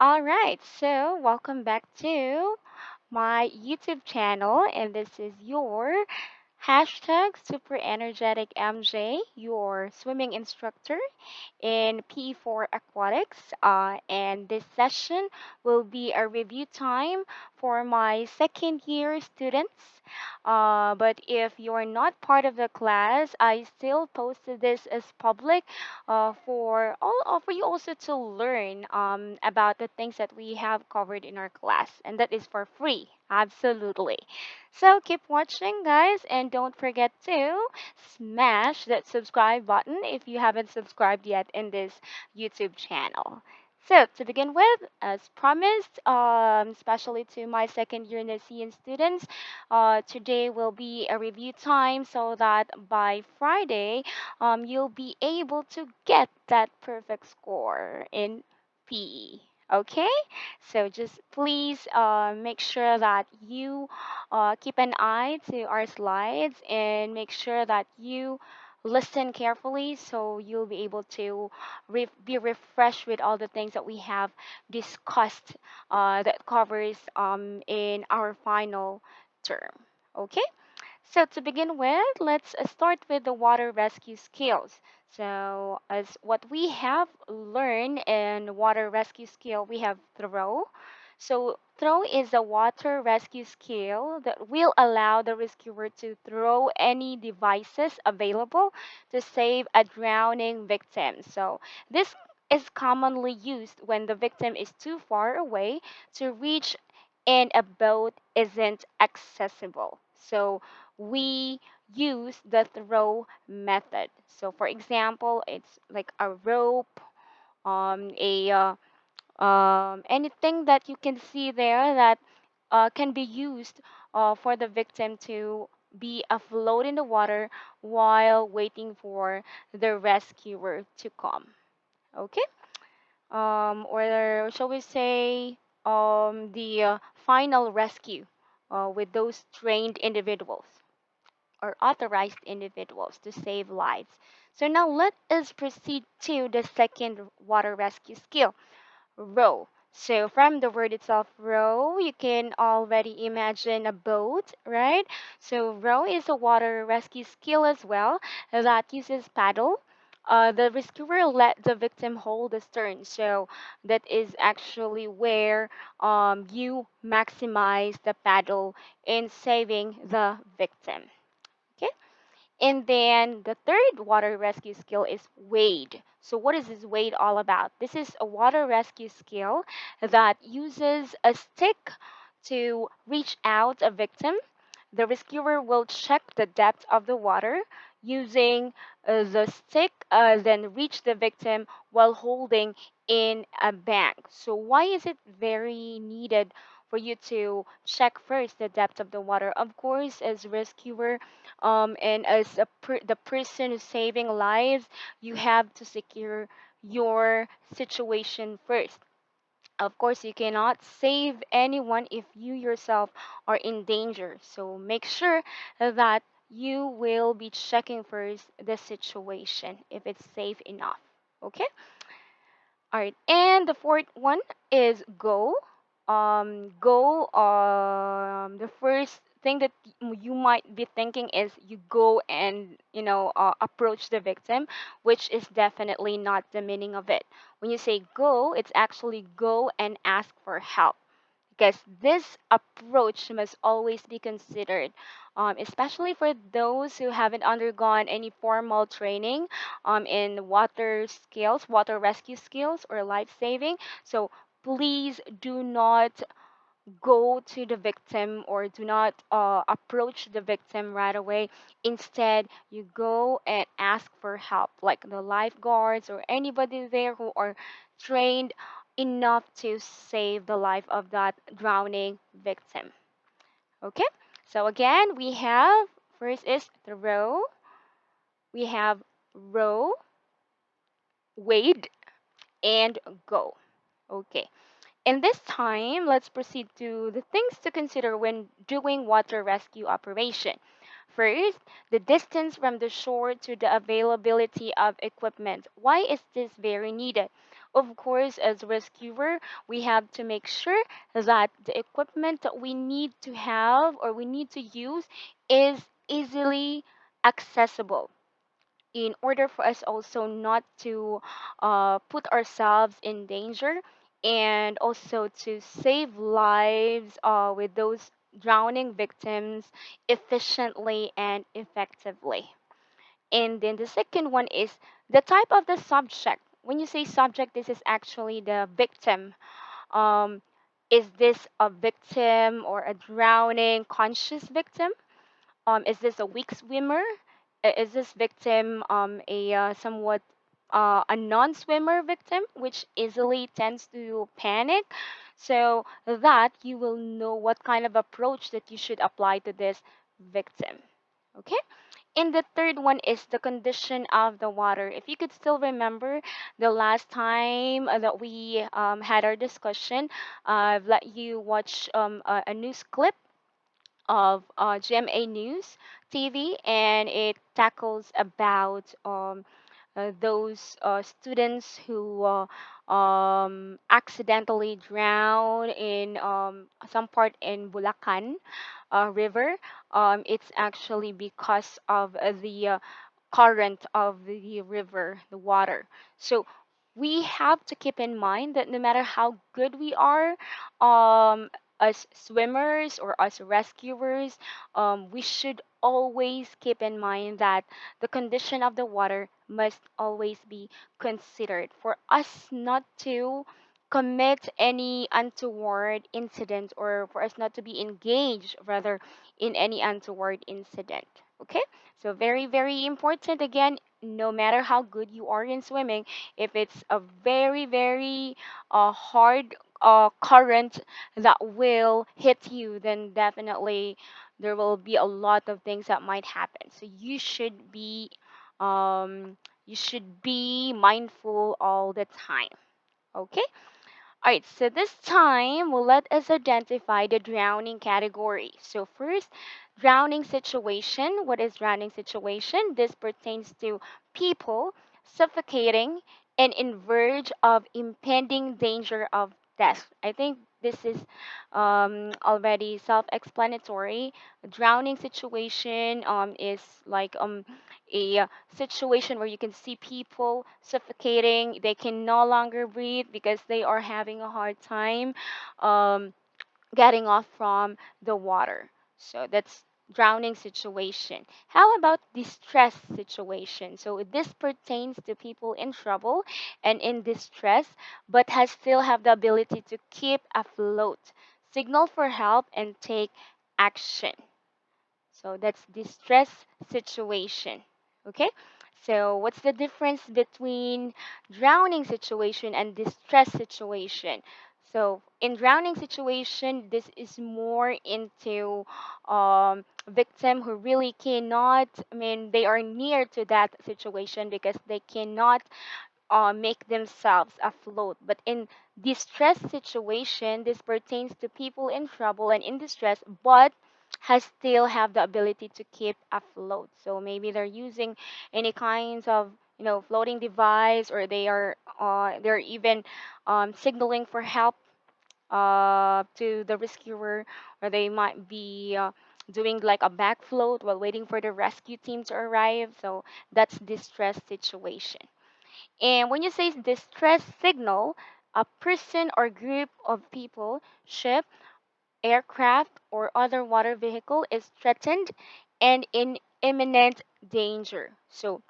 All right, so welcome back to my YouTube channel, and this is your hashtag super energetic MJ, your swimming instructor in P4 Aquatics. And this session will be a review time for my second year students. But if you're not part of the class, I still posted this as public for you also to learn about the things that we have covered in our class, and that is for free. Absolutely. So keep watching, guys, and don't forget to smash that subscribe button if you haven't subscribed yet in this YouTube channel. So, to begin with, as promised, especially to my second year Nacian students, today will be a review time so that by Friday, you'll be able to get that perfect score in PE. Okay? So just please make sure that you keep an eye to our slides and make sure that you listen carefully so you'll be able to be refreshed with all the things that we have discussed that covers in our final term. Okay? So to begin with, let's start with the water rescue skills. So as what we have learned in water rescue skill, we have throw. So throw is a water rescue skill that will allow the rescuer to throw any devices available to save a drowning victim. So this is commonly used when the victim is too far away to reach and a boat isn't accessible. So we use the throw method. So, for example, it's like a rope, a anything that you can see there that can be used for the victim to be afloat in the water while waiting for the rescuer to come. Okay? Or shall we say the final rescue with those trained individuals or authorized individuals to save lives. So now let us proceed to the second water rescue skill, row. So from the word itself, row, you can already imagine a boat, right? So row is a water rescue skill as well that uses paddle. The rescuer let the victim hold the stern, so that is actually where you maximize the paddle in saving the victim. Okay. And then the third water rescue skill is wade. So what is this wade all about? This is a water rescue skill that uses a stick to reach out a victim. The rescuer will check the depth of the water using the stick, then reach the victim while holding in a bank. So why is it very needed for you to check first the depth of the water? Of course, as rescuer, and as the person who's saving lives, you have to secure your situation first. Of course, you cannot save anyone if you yourself are in danger. So make sure that you will be checking first the situation if it's safe enough. Okay? All right. And the fourth one is go. Go. The first thing that you might be thinking is you go and approach the victim, which is definitely not the meaning of it. When you say go, it's actually go and ask for help because this approach must always be considered, especially for those who haven't undergone any formal training in water skills, water rescue skills, or life saving. So please do not go to the victim or do not approach the victim right away. Instead, you go and ask for help, like the lifeguards or anybody there who are trained enough to save the life of that drowning victim. Okay, so again, we have first is throw, we have row, wade, and go. Okay. In this time, let's proceed to the things to consider when doing water rescue operation. First, the distance from the shore to the availability of equipment. Why is this very needed? Of course, as rescuer, we have to make sure that the equipment that we need to have or we need to use is easily accessible in order for us also not to put ourselves in danger and also to save lives with those drowning victims efficiently and effectively. And then the second one is the type of the subject. When you say subject, this is actually the victim. Um, is this a victim or a drowning conscious victim? Is this a weak swimmer? Is this victim a somewhat a non-swimmer victim, which easily tends to panic? So that you will know what kind of approach that you should apply to this victim. Okay? And the third one is the condition of the water. If you could still remember the last time that we had our discussion, I've let you watch a news clip of GMA News TV, and it tackles about those students who accidentally drown in some part in Bulacan river. It's actually because of the current of the river, the water. So we have to keep in mind that no matter how good we are, as swimmers or as rescuers, we should always keep in mind that the condition of the water must always be considered for us not to commit any untoward incident or for us not to be engaged rather in any untoward incident. Okay? So very, very important again, no matter how good you are in swimming, if it's a very, very hard current that will hit you, then definitely there will be a lot of things that might happen. So um, you should be mindful all the time. Okay? All right, so this time, well, let us identify the drowning category. So first, drowning situation. What is drowning situation? This pertains to people suffocating and in verge of impending danger of death. I think this is already self-explanatory. Drowning situation is like a situation where you can see people suffocating. They can no longer breathe because they are having a hard time um, getting off from the water. So that's drowning situation. How about distress situation? So this pertains to people in trouble and in distress, but has still have the ability to keep afloat, signal for help, and take action. So that's distress situation. Okay? So what's the difference between drowning situation and distress situation? So in drowning situation, this is more into victim who really cannot, I mean, they are near to that situation because they cannot make themselves afloat. But in distress situation, this pertains to people in trouble and in distress, but has still have the ability to keep afloat. So maybe they're using any kinds of floating device, or they're even signaling for help to the rescuer, or they might be doing like a back float while waiting for the rescue team to arrive. So that's distress situation. And when you say distress signal, a person or group of people, ship, aircraft, or other water vehicle is threatened and in imminent danger. So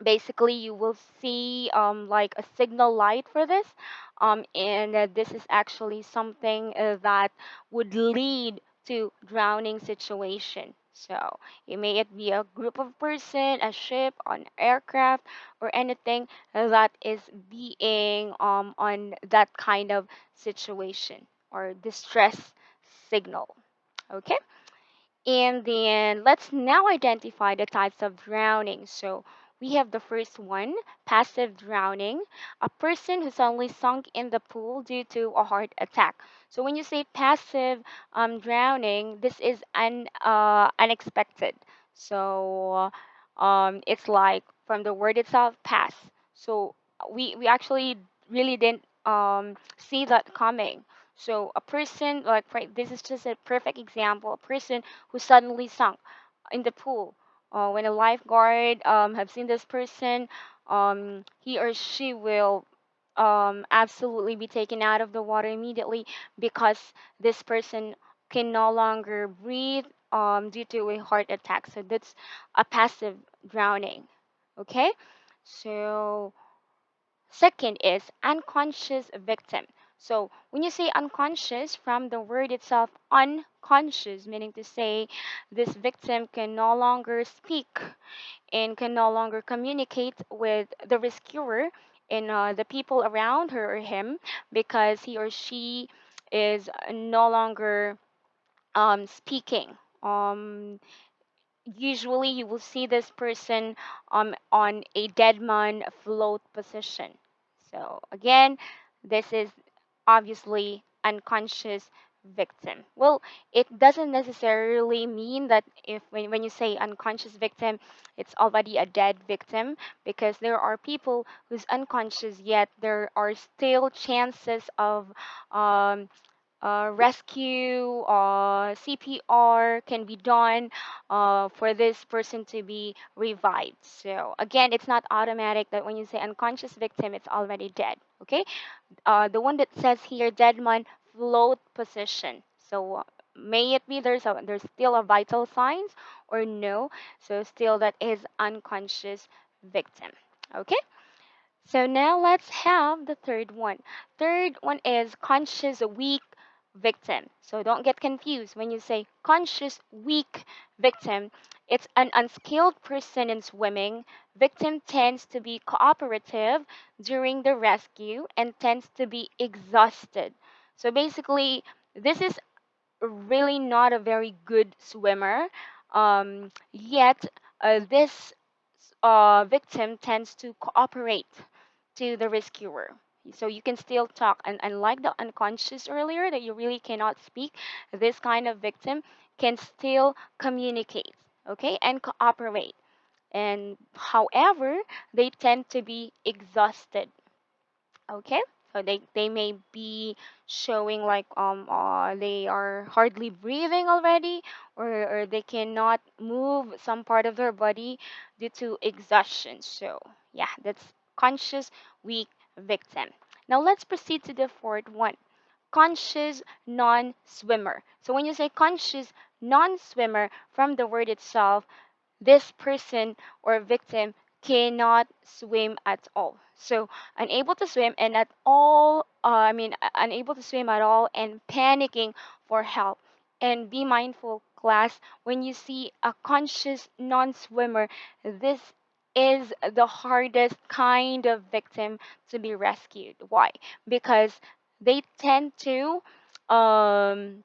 basically you will see like a signal light for this, and this is actually something that would lead to drowning situation. So it may it be a group of person, a ship, an aircraft, or anything that is being on that kind of situation or distress signal. Okay. And then let's now identify the types of drowning. So we have the first one, passive drowning, a person who suddenly sunk in the pool due to a heart attack. So when you say passive drowning, this is unexpected. So it's like from the word itself, pass. So we actually really didn't see that coming. So a person like, right, this is just a perfect example. A person who suddenly sunk in the pool. When a lifeguard have seen this person, he or she will absolutely be taken out of the water immediately, because this person can no longer breathe due to a heart attack. So that's a passive drowning. Okay? So second is unconscious victim. So when you say unconscious, from the word itself, unconscious, meaning to say this victim can no longer speak and can no longer communicate with the rescuer and the people around her or him, because he or she is no longer speaking. Usually you will see this person on a dead man float position. So again, this is obviously unconscious victim. Well, it doesn't necessarily mean that if when you say unconscious victim, it's already a dead victim, because there are people who's unconscious yet there are still chances of um, rescue, CPR can be done for this person to be revived. So again, it's not automatic that when you say unconscious victim, it's already dead. Okay, the one that says here, dead man float position. So may it be there's still a vital signs or no. So still that is unconscious victim. Okay. So now let's have the third one. Third one is conscious weak victim. So don't get confused when you say conscious weak victim. It's an unskilled person in swimming. Victim tends to be cooperative during the rescue and tends to be exhausted. So basically, this is really not a very good swimmer. Yet this victim tends to cooperate to the rescuer. So you can still talk. And unlike the unconscious earlier that you really cannot speak, this kind of victim can still communicate, okay, and cooperate. And however, they tend to be exhausted. Okay, so they may be showing like they are hardly breathing already, or they cannot move some part of their body due to exhaustion. So yeah, that's conscious weak victim. Now let's proceed to the fourth one, conscious non-swimmer. So when you say conscious non-swimmer, from the word itself, this person or victim cannot swim at all. So unable to swim and at all, unable to swim at all and panicking for help. And be mindful, class, when you see a conscious non-swimmer, this is the hardest kind of victim to be rescued. Why? Because they tend to um,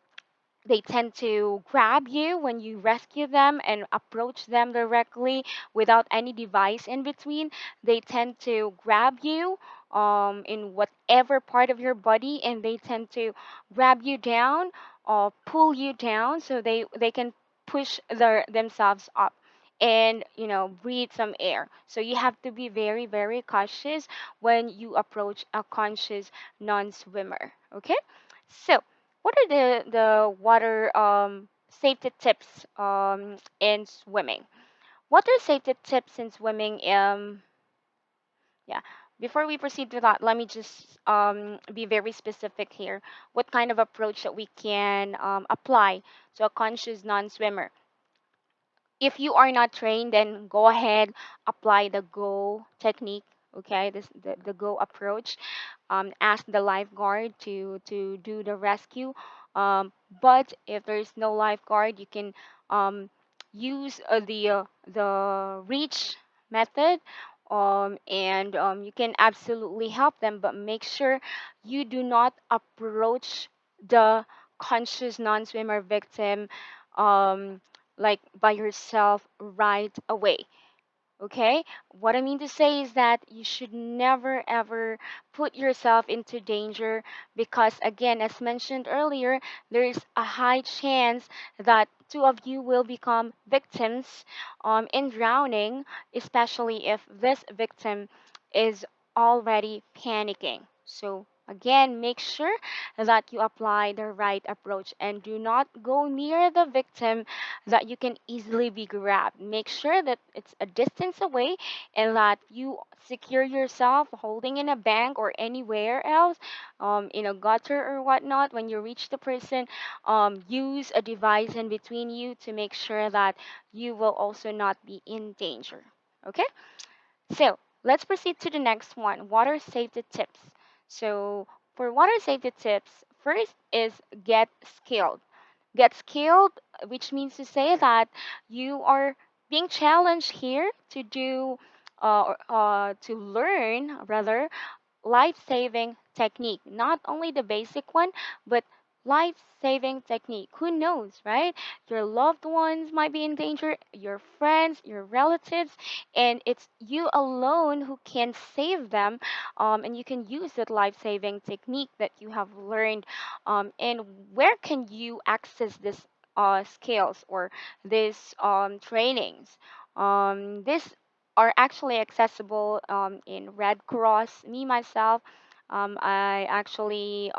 they tend to grab you when you rescue them and approach them directly without any device in between. They tend to grab you in whatever part of your body, and they tend to grab you down or pull you down so they can push themselves up and breathe some air. So you have to be very, very cautious when you approach a conscious non-swimmer. Okay, so what are the water safety tips in swimming? Water safety tips in swimming. Yeah. Before we proceed to that, let me just be very specific here. What kind of approach that we can apply to a conscious non-swimmer? If you are not trained, then go ahead, apply the go technique. Okay, the go approach. Ask the lifeguard to do the rescue. But if there's no lifeguard, you can um, use the reach method, and you can absolutely help them. But make sure you do not approach the conscious non-swimmer victim um, like by yourself right away. Okay? What I mean to say is that you should never ever put yourself into danger, because, again, as mentioned earlier, there is a high chance that two of you will become victims in drowning, especially if this victim is already panicking. So again, make sure that you apply the right approach and do not go near the victim that you can easily be grabbed. Make sure that it's a distance away and that you secure yourself holding in a bank or anywhere else, in a gutter or whatnot. When you reach the person, use a device in between you to make sure that you will also not be in danger. Okay? So let's proceed to the next one, water safety tips. So for water safety tips, first is get skilled. Get skilled, which means to say that you are being challenged here to do, to learn rather, life-saving technique. Not only the basic one, but life-saving technique. Who knows, right? Your loved ones might be in danger, your friends, your relatives, and it's you alone who can save them. And you can use that life-saving technique that you have learned. And where can you access this skills or these trainings? This are actually accessible in Red Cross. Me myself, I actually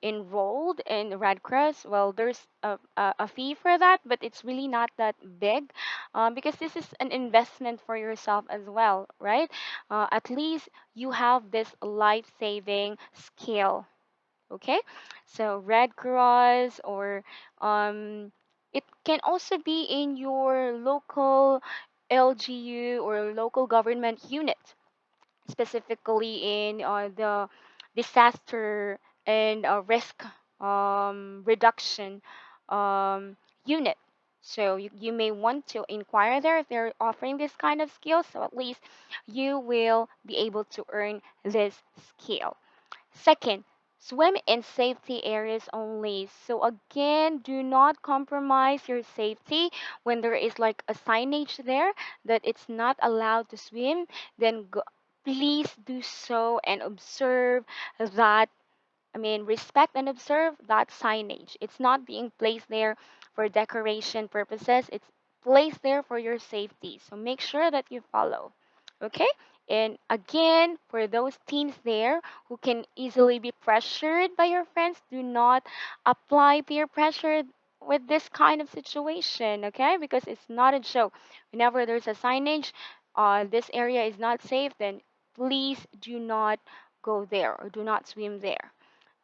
enrolled in Red Cross. Well, there's a fee for that, but it's really not that big, because this is an investment for yourself as well, right? At least you have this life-saving skill. Okay, so Red Cross or it can also be in your local LGU or local government unit, specifically in the disaster and risk reduction um, unit. So you may want to inquire there if they're offering this kind of skill, so at least you will be able to earn this skill. Second, swim in safety areas only. So again, do not compromise your safety when there is like a signage there that it's not allowed to swim. Then please do so and observe that. I mean, respect and observe that signage. It's not being placed there for decoration purposes. It's placed there for your safety. So make sure that you follow. Okay? And again, for those teens there who can easily be pressured by your friends, do not apply peer pressure with this kind of situation, okay? Because it's not a joke. Whenever there's a signage, this area is not safe, then please do not go there or do not swim there.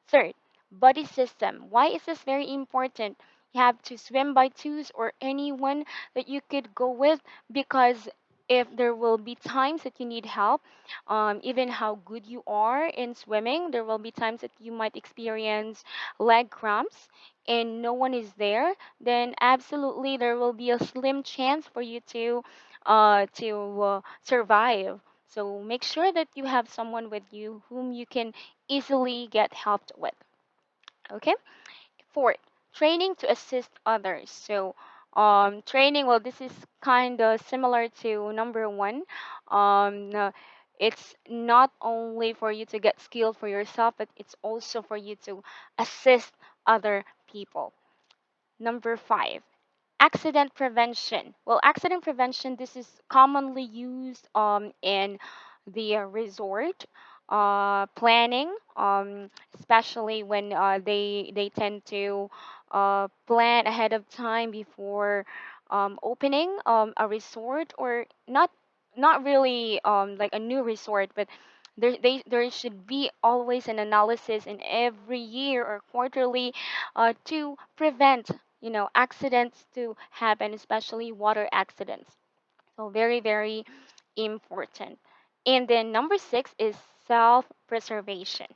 Third, body system. Why is this very important? You have to swim by twos or anyone that you could go with, because if there will be times that you need help, even how good you are in swimming, there will be times that you might experience leg cramps and no one is there, then absolutely there will be a slim chance for you to survive. So make sure that you have someone with you whom you can easily get helped with. Okay. Fourth, training to assist others. So, training. Well, this is kind of similar to number one. No, it's not only for you to get skilled for yourself, but it's also for you to assist other people. Number five, accident prevention. Well, accident prevention, this is commonly used in the resort planning, especially when they tend to plan ahead of time before opening a resort, or not really like a new resort, but there should be always an analysis in every year or quarterly to prevent, accidents to happen, especially water accidents. So very, very important. And then number six is self-preservation.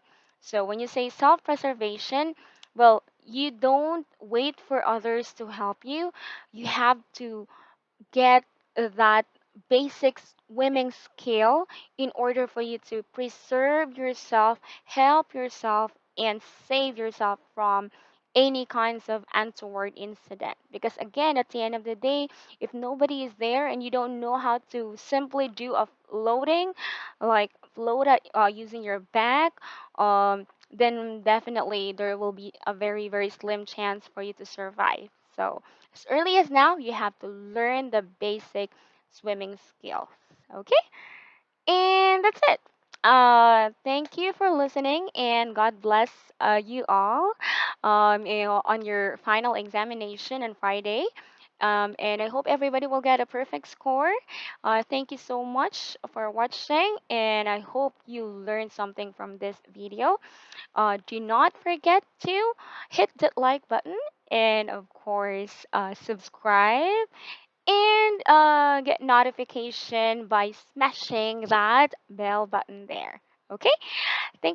So when you say self-preservation, well, you don't wait for others to help you. You have to get that basic swimming skill in order for you to preserve yourself, help yourself, and save yourself from any kinds of untoward incident. Because again, at the end of the day, if nobody is there and you don't know how to simply do a floating, like float using your back, then definitely there will be a very, very slim chance for you to survive. So as early as now, you have to learn the basic swimming skills. Okay? And that's it. Thank you for listening, and God bless you all, on your final examination on Friday. And I hope everybody will get a perfect score. Thank you so much for watching, and I hope you learned something from this video. Do not forget to hit that like button, and of course, subscribe, and get notification by smashing that bell button there. Okay? Thank